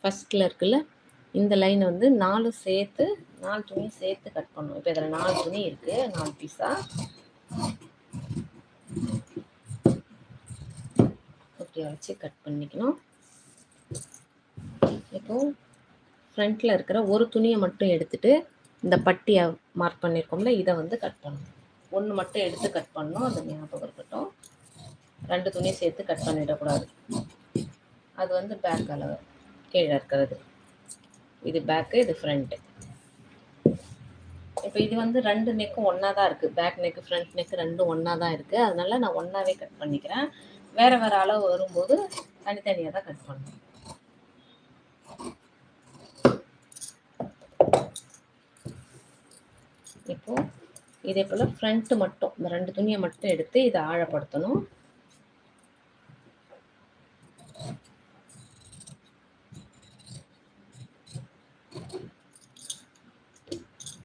ஃபஸ்ட்டில் இருக்குல்ல, இந்த லைன் வந்து 4 சேர்த்து 4 துணி சேர்த்து கட் பண்ணணும். இப்போ இதில் 4 துணி இருக்குது, 4 பீஸாக இப்படி வச்சு கட் பண்ணிக்கணும். இப்போது ஃப்ரண்ட்டில் இருக்கிற ஒரு துணியை மட்டும் எடுத்துகிட்டு இந்த பட்டியை மார்க் பண்ணியிருக்கோம்ல, இதை வந்து கட் பண்ணணும். ஒன்று மட்டும் எடுத்து கட் பண்ணணும், அது ஞாபகம் இருக்கட்டும். 2 துணியை சேர்த்து கட் பண்ணிடக்கூடாது. அது வந்து பேக் அளவு கீழே இருக்கிறது. இது பேக்கு, இது ஃப்ரண்ட்டு. இப்போ இது வந்து 2 நெக்கும் ஒன்றா தான் இருக்குது. பேக் நெக்கு ஃப்ரண்ட் நெக்கு ரெண்டும் ஒன்றா தான் இருக்குது. அதனால நான் ஒன்றாவே கட் பண்ணிக்கிறேன். வேறு வேறு அளவு வரும்போது தனித்தனியாக தான் கட் பண்ணணும். இப்போது இதே போல் ஃப்ரண்ட்டு மட்டும் இந்த 2 துணியை மட்டும் எடுத்து இதை ஆழப்படுத்தணும்.